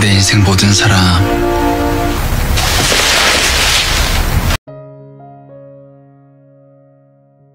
내 인생 모든 사람.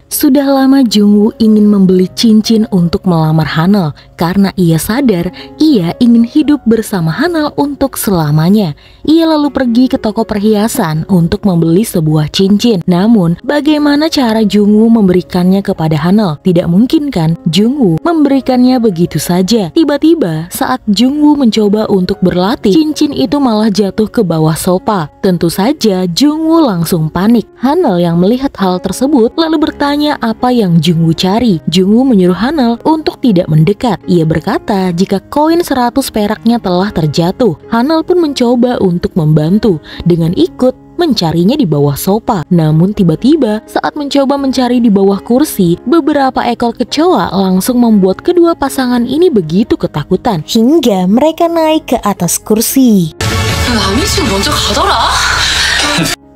Sudah lama Jungwoo ingin membeli cincin untuk melamar Hanul karena ia sadar ia ingin hidup bersama Hanul untuk selamanya. Ia lalu pergi ke toko perhiasan untuk membeli sebuah cincin. Namun, bagaimana cara Jungwoo memberikannya kepada Hanul? Tidak mungkin kan Jungwoo memberikannya begitu saja. Tiba-tiba saat Jungwoo mencoba untuk berlatih, cincin itu malah jatuh ke bawah sofa. Tentu saja Jungwoo langsung panik. Hanul yang melihat hal tersebut lalu bertanya apa yang Jungwoo cari. Jungwoo menyuruh Hanul untuk tidak mendekat. Ia berkata jika koin 100 peraknya telah terjatuh. Hanul pun mencoba untuk membantu dengan ikut mencarinya di bawah sofa. Namun tiba-tiba saat mencoba mencari di bawah kursi, beberapa ekor kecoa langsung membuat kedua pasangan ini begitu ketakutan hingga mereka naik ke atas kursi.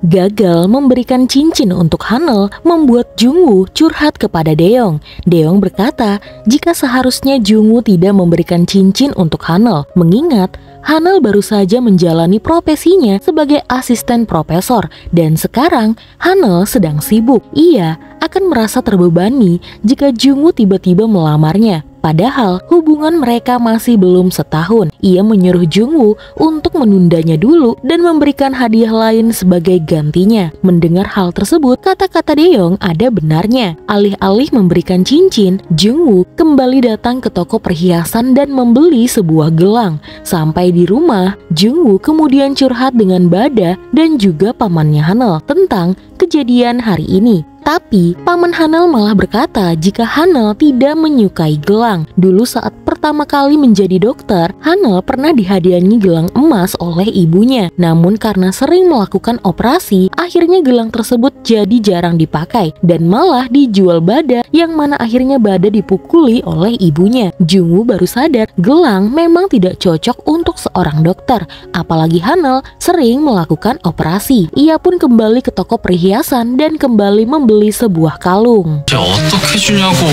Gagal memberikan cincin untuk Hanul membuat Jungwoo curhat kepada Daeyeong. Daeyeong berkata jika seharusnya Jungwoo tidak memberikan cincin untuk Hanul, mengingat Hanul baru saja menjalani profesinya sebagai asisten profesor dan sekarang Hanul sedang sibuk. Ia akan merasa terbebani jika Jungwoo tiba-tiba melamarnya. Padahal hubungan mereka masih belum setahun. Ia menyuruh Jungwoo untuk menundanya dulu dan memberikan hadiah lain sebagai gantinya. Mendengar hal tersebut, kata-kata Daeyeong ada benarnya. Alih-alih memberikan cincin, Jungwoo kembali datang ke toko perhiasan dan membeli sebuah gelang. Sampai di rumah, Jungwoo kemudian curhat dengan Bada dan juga pamannya Hanul tentang kejadian hari ini. Tapi paman Hanul malah berkata jika Hanul tidak menyukai gelang. Dulu saat pertama kali menjadi dokter, Hanul pernah dihadiahi gelang emas oleh ibunya. Namun karena sering melakukan operasi, akhirnya gelang tersebut jadi jarang dipakai dan malah dijual Bada, yang mana akhirnya Bada dipukuli oleh ibunya. Jungwoo baru sadar gelang memang tidak cocok untuk seorang dokter, apalagi Hanul sering melakukan operasi. Ia pun kembali ke toko perhiasan dan kembali membeli sebuah kalung. 어떻게 주냐고.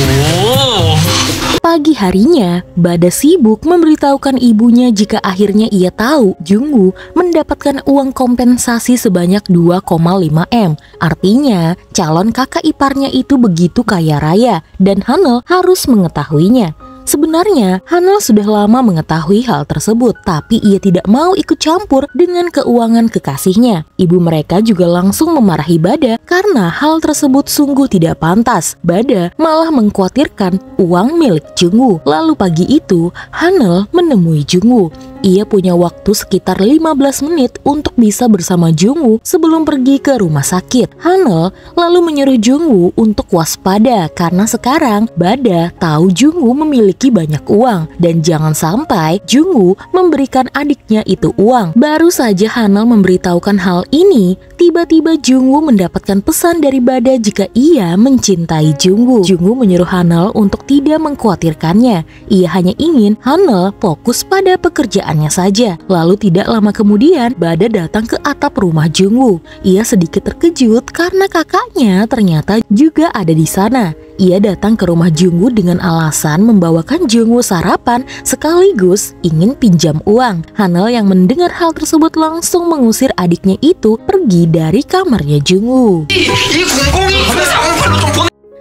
Pagi harinya, Bada sibuk memberitahukan ibunya jika akhirnya ia tahu Jungwoo mendapatkan uang kompensasi sebanyak 2,5 M. Artinya, calon kakak iparnya itu begitu kaya raya dan Hanul harus mengetahuinya. Sebenarnya, Hanul sudah lama mengetahui hal tersebut, tapi ia tidak mau ikut campur dengan keuangan kekasihnya. Ibu mereka juga langsung memarahi Bada karena hal tersebut sungguh tidak pantas. Bada malah mengkhawatirkan uang milik Jungwoo. Lalu pagi itu, Hanul menemui Jungwoo. Ia punya waktu sekitar 15 menit untuk bisa bersama Jungwoo sebelum pergi ke rumah sakit. Hanul lalu menyuruh Jungwoo untuk waspada karena sekarang Bada tahu Jungwoo memiliki banyak uang dan jangan sampai Jungwoo memberikan adiknya itu uang. Baru saja Hanul memberitahukan hal ini, tiba-tiba Jungwoo mendapatkan pesan dari Bada jika ia mencintai Jungwoo. Jungwoo menyuruh Hanul untuk tidak mengkhawatirkannya. Ia hanya ingin Hanul fokus pada pekerjaannya saja. Lalu tidak lama kemudian Bada datang ke atap rumah Jungwoo. Ia sedikit terkejut karena kakaknya ternyata juga ada di sana. Ia datang ke rumah Jungwoo dengan alasan membawakan Jungwoo sarapan sekaligus ingin pinjam uang. Hanul yang mendengar hal tersebut langsung mengusir adiknya itu pergi dari kamarnya Jungwoo.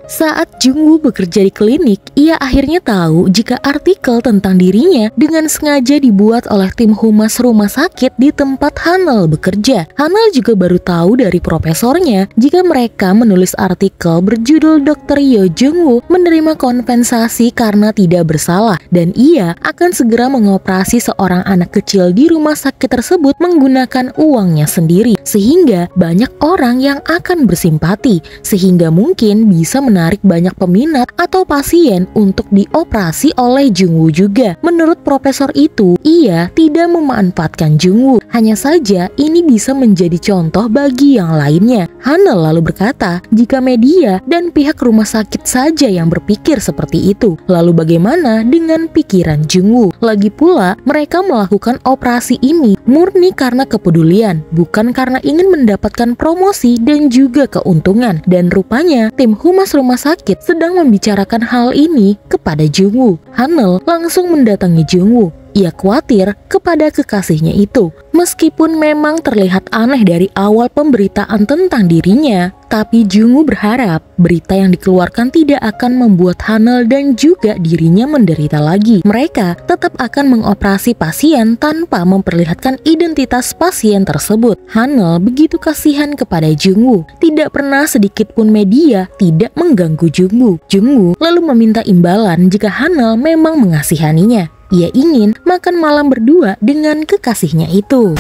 Saat Jungwoo bekerja di klinik, ia akhirnya tahu jika artikel tentang dirinya dengan sengaja dibuat oleh tim humas rumah sakit di tempat Hanul bekerja. Hanul juga baru tahu dari profesornya jika mereka menulis artikel berjudul Dr. Yo Jungwoo menerima kompensasi karena tidak bersalah dan ia akan segera mengoperasi seorang anak kecil di rumah sakit tersebut menggunakan uangnya sendiri. Sehingga banyak orang yang akan bersimpati, sehingga mungkin bisa menarik banyak peminat atau pasien untuk dioperasi oleh Jungwoo juga. Menurut profesor itu, ia tidak memanfaatkan Jungwoo. Hanya saja ini bisa menjadi contoh bagi yang lainnya. Hanul lalu berkata, jika media dan pihak rumah sakit saja yang berpikir seperti itu, lalu bagaimana dengan pikiran Jungwoo? Lagi pula, mereka melakukan operasi ini murni karena kepedulian, bukan karena ingin mendapatkan promosi dan juga keuntungan. Dan rupanya, tim humas rumah sakit sedang membicarakan hal ini kepada Jungwoo. Hanul langsung mendatangi Jungwoo. Ia khawatir kepada kekasihnya itu. Meskipun memang terlihat aneh dari awal pemberitaan tentang dirinya, tapi Jungwoo berharap berita yang dikeluarkan tidak akan membuat Hanul dan juga dirinya menderita lagi. Mereka tetap akan mengoperasi pasien tanpa memperlihatkan identitas pasien tersebut. Hanul begitu kasihan kepada Jungwoo. Tidak pernah sedikit pun media tidak mengganggu Jungwoo. Jungwoo lalu meminta imbalan jika Hanul memang mengasihaninya. Ia ingin makan malam berdua dengan kekasihnya itu.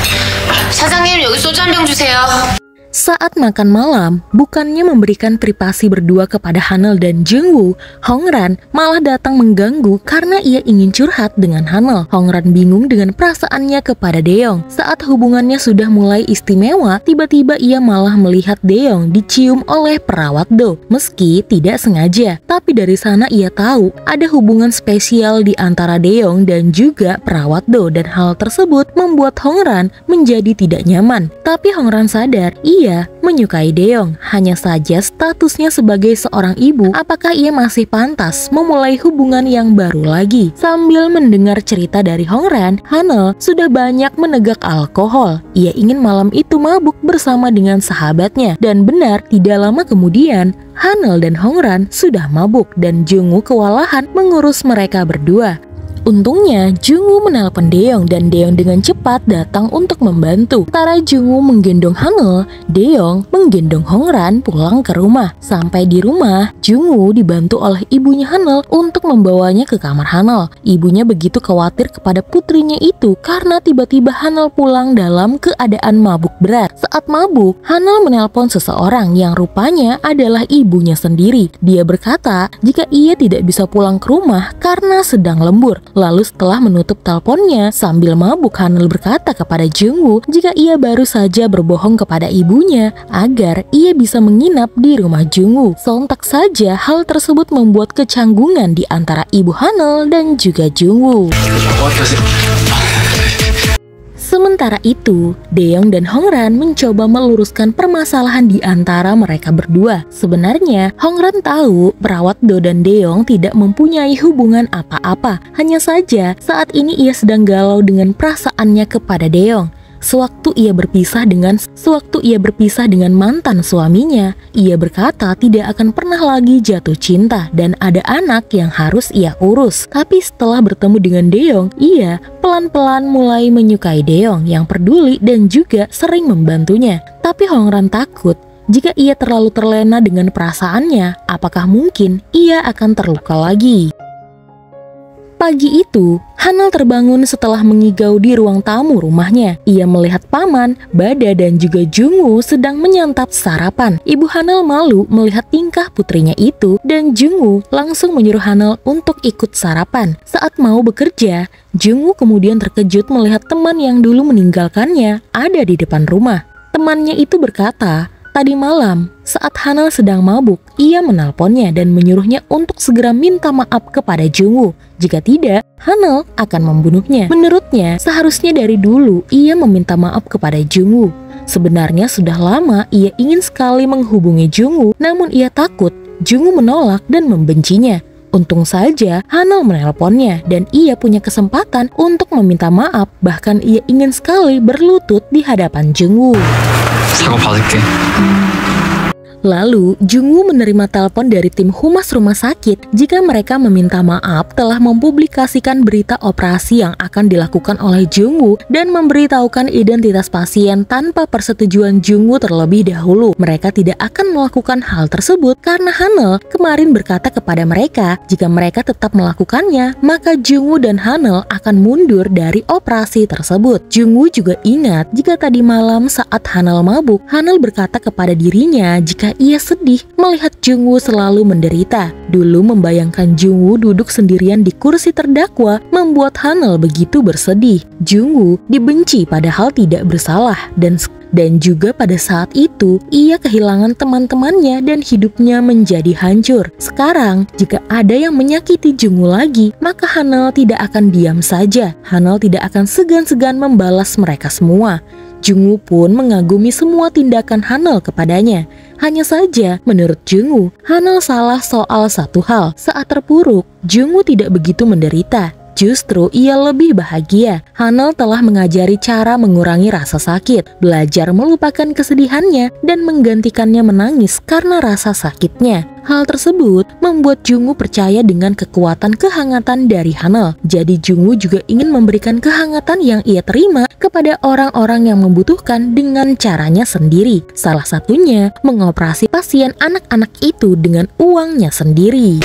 사장님, 여기 소주 한 병 주세요. Saat makan malam, bukannya memberikan privasi berdua kepada Hanul dan Jungwoo, Hongran malah datang mengganggu karena ia ingin curhat dengan Hanul. Hongran bingung dengan perasaannya kepada Daeong. Saat hubungannya sudah mulai istimewa, tiba-tiba ia malah melihat Daeong dicium oleh perawat Do. Meski tidak sengaja, tapi dari sana ia tahu ada hubungan spesial di antara Daeong dan juga perawat Do, dan hal tersebut membuat Hongran menjadi tidak nyaman. Tapi Hongran sadar ia menyukai Daeong, hanya saja statusnya sebagai seorang ibu, apakah ia masih pantas memulai hubungan yang baru lagi? Sambil mendengar cerita dari Hongran, Hanul sudah banyak menegak alkohol. Ia ingin malam itu mabuk bersama dengan sahabatnya, dan benar tidak lama kemudian Hanul dan Hongran sudah mabuk dan Jungwoo kewalahan mengurus mereka berdua. Untungnya, Jungwoo menelpon Daeong dan Daeong dengan cepat datang untuk membantu. Sementara Jungwoo menggendong Hanul, Daeong menggendong Hongran pulang ke rumah. Sampai di rumah, Jungwoo dibantu oleh ibunya Hanul untuk membawanya ke kamar Hanul. Ibunya begitu khawatir kepada putrinya itu karena tiba-tiba Hanul pulang dalam keadaan mabuk berat. Saat mabuk, Hanul menelpon seseorang yang rupanya adalah ibunya sendiri. Dia berkata jika ia tidak bisa pulang ke rumah karena sedang lembur. Lalu setelah menutup teleponnya sambil mabuk, Hanul berkata kepada Jungwoo jika ia baru saja berbohong kepada ibunya agar ia bisa menginap di rumah Jungwoo. Sontak saja hal tersebut membuat kecanggungan di antara ibu Hanul dan juga Jungwoo. Sementara itu, Daeong dan Hongran mencoba meluruskan permasalahan di antara mereka berdua. Sebenarnya, Hongran tahu perawat Do dan Daeong tidak mempunyai hubungan apa-apa. Hanya saja, saat ini ia sedang galau dengan perasaannya kepada Daeong. Sewaktu ia berpisah dengan mantan suaminya, ia berkata tidak akan pernah lagi jatuh cinta dan ada anak yang harus ia urus. Tapi setelah bertemu dengan Daeong, ia pelan-pelan mulai menyukai Daeong yang peduli dan juga sering membantunya. Tapi Hongran takut jika ia terlalu terlena dengan perasaannya, apakah mungkin ia akan terluka lagi. Pagi itu, Hanul terbangun setelah mengigau di ruang tamu rumahnya. Ia melihat paman, Bada dan juga Jungwoo sedang menyantap sarapan. Ibu Hanul malu melihat tingkah putrinya itu dan Jungwoo langsung menyuruh Hanul untuk ikut sarapan. Saat mau bekerja, Jungwoo kemudian terkejut melihat teman yang dulu meninggalkannya ada di depan rumah. Temannya itu berkata, tadi malam, saat Hanul sedang mabuk, ia menelponnya dan menyuruhnya untuk segera minta maaf kepada Jungwoo. Jika tidak, Hanul akan membunuhnya. Menurutnya, seharusnya dari dulu ia meminta maaf kepada Jungwoo. Sebenarnya sudah lama ia ingin sekali menghubungi Jungwoo, namun ia takut Jungwoo menolak dan membencinya. Untung saja Hanul menelponnya dan ia punya kesempatan untuk meminta maaf. Bahkan ia ingin sekali berlutut di hadapan Jungwoo. 사과받을게. Lalu, Jungwoo menerima telepon dari tim humas rumah sakit jika mereka meminta maaf telah mempublikasikan berita operasi yang akan dilakukan oleh Jungwoo dan memberitahukan identitas pasien tanpa persetujuan Jungwoo terlebih dahulu. Mereka tidak akan melakukan hal tersebut karena Hanul kemarin berkata kepada mereka jika mereka tetap melakukannya, maka Jungwoo dan Hanul akan mundur dari operasi tersebut. Jungwoo juga ingat jika tadi malam saat Hanul mabuk, Hanul berkata kepada dirinya jika ia sedih melihat Jungwoo selalu menderita. Dulu membayangkan Jungwoo duduk sendirian di kursi terdakwa membuat Hanul begitu bersedih. Jungwoo dibenci padahal tidak bersalah dan juga pada saat itu ia kehilangan teman-temannya dan hidupnya menjadi hancur. Sekarang jika ada yang menyakiti Jungwoo lagi, maka Hanul tidak akan diam saja. Hanul tidak akan segan-segan membalas mereka semua. Jungwoo pun mengagumi semua tindakan Hanul kepadanya. Hanya saja, menurut Jungwoo, Hanul salah soal satu hal. Saat terpuruk, Jungwoo tidak begitu menderita. Justru ia lebih bahagia. Hanel telah mengajari cara mengurangi rasa sakit, belajar melupakan kesedihannya, dan menggantikannya menangis karena rasa sakitnya. Hal tersebut membuat Jungwoo percaya dengan kekuatan kehangatan dari Hanel. Jadi Jungwoo juga ingin memberikan kehangatan yang ia terima kepada orang-orang yang membutuhkan dengan caranya sendiri. Salah satunya mengoperasi pasien anak-anak itu dengan uangnya sendiri.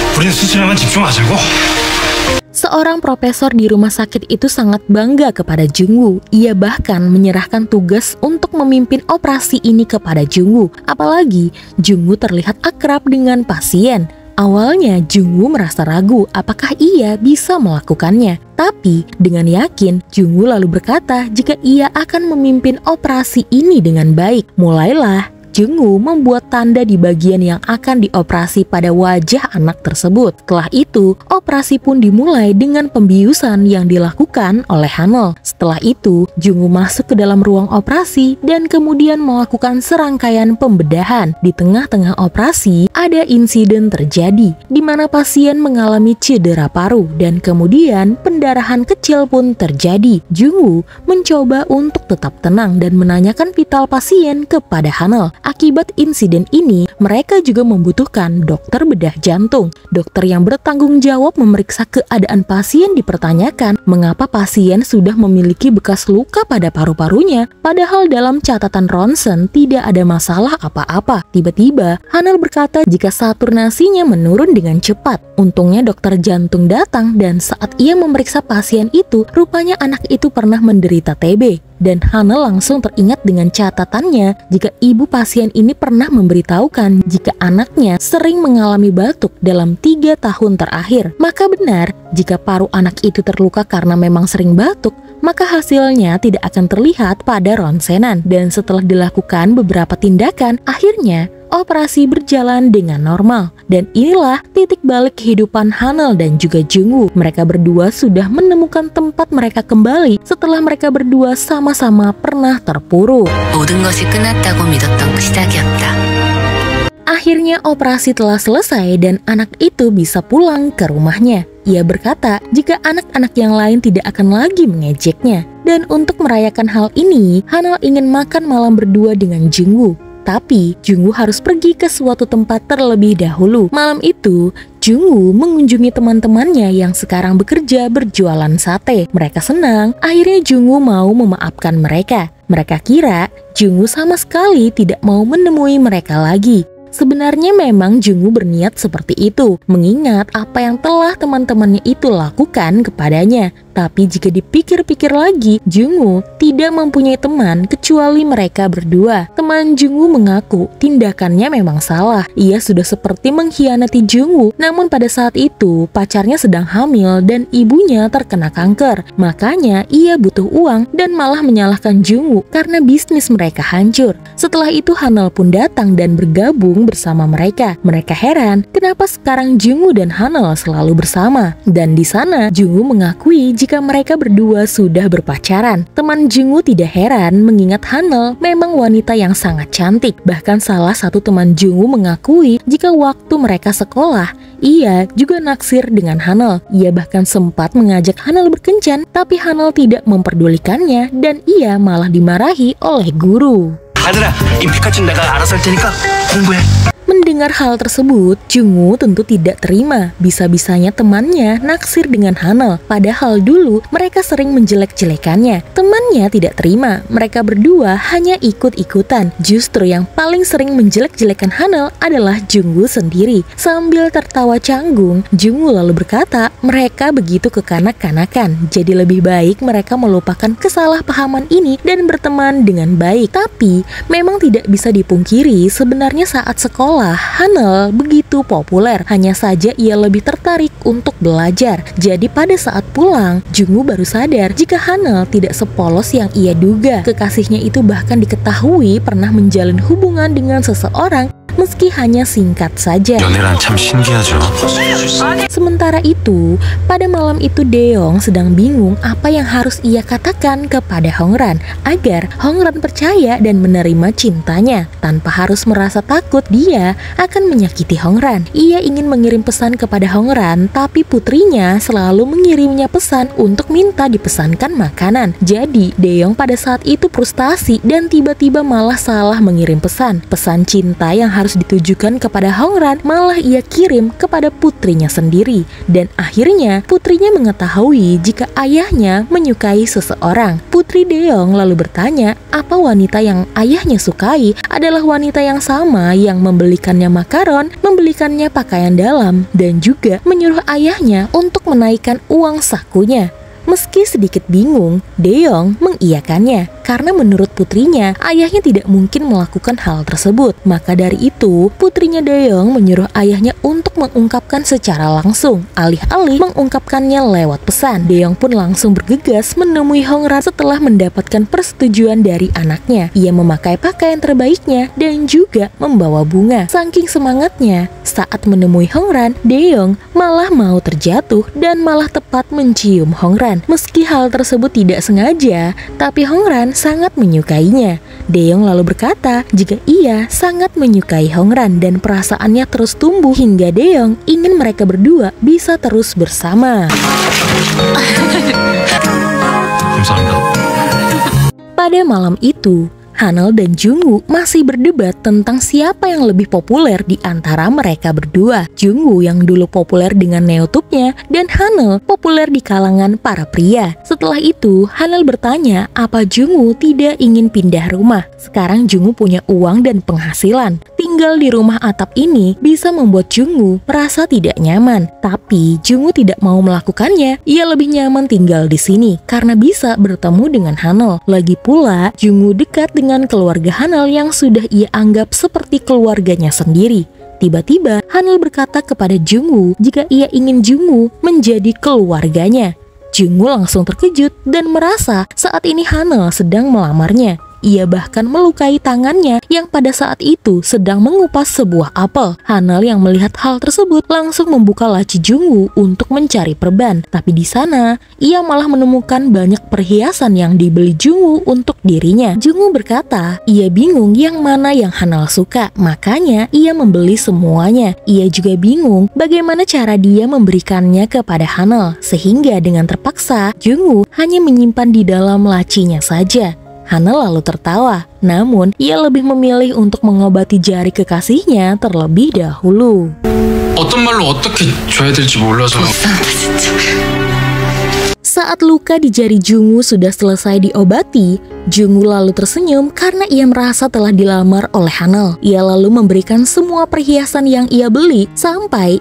Seorang profesor di rumah sakit itu sangat bangga kepada Jungwoo. Ia bahkan menyerahkan tugas untuk memimpin operasi ini kepada Jungwoo. Apalagi Jungwoo terlihat akrab dengan pasien. Awalnya Jungwoo merasa ragu apakah ia bisa melakukannya. Tapi dengan yakin Jungwoo lalu berkata jika ia akan memimpin operasi ini dengan baik. Mulailah Jungwoo membuat tanda di bagian yang akan dioperasi pada wajah anak tersebut. Setelah itu, operasi pun dimulai dengan pembiusan yang dilakukan oleh Hanel. Setelah itu, Jungwoo masuk ke dalam ruang operasi dan kemudian melakukan serangkaian pembedahan. Di tengah-tengah operasi, ada insiden terjadi, di mana pasien mengalami cedera paru dan kemudian pendarahan kecil pun terjadi. Jungwoo mencoba untuk tetap tenang dan menanyakan vital pasien kepada Hanel. Akibat insiden ini, mereka juga membutuhkan dokter bedah jantung. Dokter yang bertanggung jawab memeriksa keadaan pasien dipertanyakan mengapa pasien sudah memiliki bekas luka pada paru-parunya, padahal dalam catatan ronsen tidak ada masalah apa-apa. Tiba-tiba, Hanel berkata jika saturnasinya menurun dengan cepat. Untungnya dokter jantung datang dan saat ia memeriksa pasien itu, rupanya anak itu pernah menderita TB. Dan Hanel langsung teringat dengan catatannya jika ibu pasien ini pernah memberitahukan jika anaknya sering mengalami batuk dalam 3 tahun terakhir. Maka benar, jika paru anak itu terluka karena memang sering batuk, maka hasilnya tidak akan terlihat pada ronsenan. Dan setelah dilakukan beberapa tindakan, akhirnya operasi berjalan dengan normal. Dan inilah titik balik kehidupan Hanel dan juga Jungwoo. Mereka berdua sudah menemukan tempat mereka kembali setelah mereka berdua sama-sama pernah terpuruk. Akhirnya operasi telah selesai dan anak itu bisa pulang ke rumahnya. Ia berkata jika anak-anak yang lain tidak akan lagi mengejeknya. Dan untuk merayakan hal ini, Hanel ingin makan malam berdua dengan Jungwoo. Tapi Jungwoo harus pergi ke suatu tempat terlebih dahulu. Malam itu, Jungwoo mengunjungi teman-temannya yang sekarang bekerja berjualan sate. Mereka senang, akhirnya Jungwoo mau memaafkan mereka. Mereka kira Jungwoo sama sekali tidak mau menemui mereka lagi. Sebenarnya memang Jungwoo berniat seperti itu, mengingat apa yang telah teman-temannya itu lakukan kepadanya. Tapi jika dipikir-pikir lagi, Jungwoo tidak mempunyai teman kecuali mereka berdua. Teman Jungwoo mengaku tindakannya memang salah. Ia sudah seperti mengkhianati Jungwoo. Namun pada saat itu, pacarnya sedang hamil dan ibunya terkena kanker. Makanya ia butuh uang dan malah menyalahkan Jungwoo karena bisnis mereka hancur. Setelah itu Hanel pun datang dan bergabung bersama mereka. Mereka heran kenapa sekarang Jungwoo dan Hanel selalu bersama. Dan di sana Jungwoo mengakui jika mereka berdua sudah berpacaran. Teman Jungwoo tidak heran mengingat Hanel memang wanita yang sangat cantik. Bahkan salah satu teman Jungwoo mengakui jika waktu mereka sekolah, ia juga naksir dengan Hanel. Ia bahkan sempat mengajak Hanel berkencan, tapi Hanel tidak memperdulikannya dan ia malah dimarahi oleh guru. Mendengar hal tersebut, Jungwoo tentu tidak terima. Bisa-bisanya temannya naksir dengan Hanel. Padahal dulu mereka sering menjelek-jelekannya. Temannya tidak terima. Mereka berdua hanya ikut-ikutan. Justru yang paling sering menjelek-jelekan Hanel adalah Jungwoo sendiri. Sambil tertawa canggung, Jungwoo lalu berkata, mereka begitu kekanak-kanakan. Jadi lebih baik mereka melupakan kesalahpahaman ini dan berteman dengan baik. Tapi memang tidak bisa dipungkiri sebenarnya saat sekolah Hanel begitu populer, hanya saja ia lebih tertarik untuk belajar. Jadi pada saat pulang, Jungwoo baru sadar jika Hanel tidak sepolos yang ia duga. Kekasihnya itu bahkan diketahui pernah menjalin hubungan dengan seseorang meski hanya singkat saja. 연애란 참 신기하죠. Sementara itu, pada malam itu Daeyeong sedang bingung apa yang harus ia katakan kepada Hongran agar Hongran percaya dan menerima cintanya tanpa harus merasa takut dia akan menyakiti Hongran. Ia ingin mengirim pesan kepada Hongran, tapi putrinya selalu mengirimnya pesan untuk minta dipesankan makanan. Jadi Daeyeong pada saat itu frustasi dan tiba-tiba malah salah mengirim pesan. Pesan cinta yang harus ditujukan kepada Hongran malah ia kirim kepada putrinya sendiri. Dan akhirnya putrinya mengetahui jika ayahnya menyukai seseorang. Putri Daeyeong lalu bertanya apa wanita yang ayahnya sukai adalah wanita yang sama yang membelikannya makaron, membelikannya pakaian dalam, dan juga menyuruh ayahnya untuk menaikkan uang sakunya. Meski sedikit bingung, Daeyeong mengiyakannya karena menurut putrinya ayahnya tidak mungkin melakukan hal tersebut. Maka dari itu, putrinya Daeyeong menyuruh ayahnya untuk mengungkapkan secara langsung, alih-alih mengungkapkannya lewat pesan. Daeyeong pun langsung bergegas menemui Hongran setelah mendapatkan persetujuan dari anaknya. Ia memakai pakaian terbaiknya dan juga membawa bunga. Saking semangatnya, saat menemui Hongran, Daeyeong malah mau terjatuh dan malah tepat mencium Hongran. Meski hal tersebut tidak sengaja, tapi Hongran sangat menyukainya. Daeyeong lalu berkata jika ia sangat menyukai Hongran dan perasaannya terus tumbuh hingga Daeyeong ingin mereka berdua bisa terus bersama. Pada malam itu, Hanul dan Jungwoo masih berdebat tentang siapa yang lebih populer di antara mereka berdua. Jungwoo yang dulu populer dengan neotubnya dan Hanul populer di kalangan para pria. Setelah itu, Hanul bertanya apa Jungwoo tidak ingin pindah rumah. Sekarang Jungwoo punya uang dan penghasilan. Tinggal di rumah atap ini bisa membuat Jungwoo merasa tidak nyaman. Tapi Jungwoo tidak mau melakukannya. Ia lebih nyaman tinggal di sini karena bisa bertemu dengan Hanul. Lagi pula, Jungwoo dekat dengan keluarga Hanul yang sudah ia anggap seperti keluarganya sendiri. Tiba-tiba Hanul berkata kepada Jungwoo jika ia ingin Jungwoo menjadi keluarganya. Jungwoo langsung terkejut dan merasa saat ini Hanul sedang melamarnya. Ia bahkan melukai tangannya yang pada saat itu sedang mengupas sebuah apel. Hanul yang melihat hal tersebut langsung membuka laci Jungwoo untuk mencari perban. Tapi di sana, ia malah menemukan banyak perhiasan yang dibeli Jungwoo untuk dirinya. Jungwoo berkata, ia bingung yang mana yang Hanul suka, makanya ia membeli semuanya. Ia juga bingung bagaimana cara dia memberikannya kepada Hanul, sehingga dengan terpaksa Jungwoo hanya menyimpan di dalam lacinya saja. Hanul lalu tertawa, namun ia lebih memilih untuk mengobati jari kekasihnya terlebih dahulu. 어떤 말로 어떻게 줘야 될지 몰라서. Saat luka di jari Jungwoo sudah selesai diobati, Jungwoo lalu tersenyum karena ia merasa telah dilamar oleh Hanul. Ia lalu memberikan semua perhiasan yang ia beli sampai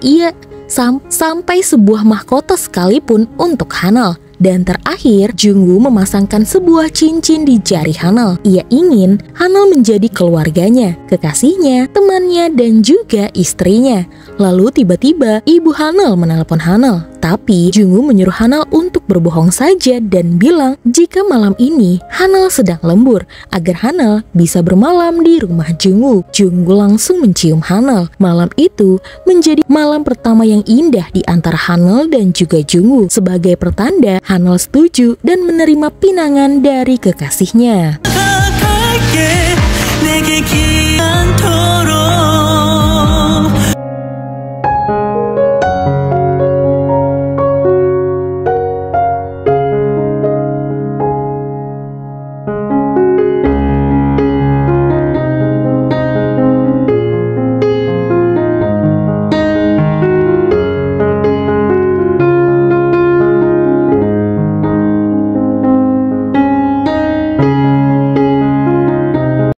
sebuah mahkota sekalipun untuk Hanul. Dan terakhir, Jungwoo memasangkan sebuah cincin di jari Hanul. Ia ingin Hanul menjadi keluarganya, kekasihnya, temannya, dan juga istrinya. Lalu tiba-tiba ibu Hanul menelpon Hanul. Tapi Jungwoo menyuruh Hanul untuk berbohong saja dan bilang jika malam ini Hanul sedang lembur agar Hanul bisa bermalam di rumah Jungwoo. Jungwoo langsung mencium Hanul. Malam itu menjadi malam pertama yang indah di antara Hanul dan juga Jungwoo. Sebagai pertanda Hanul setuju dan menerima pinangan dari kekasihnya.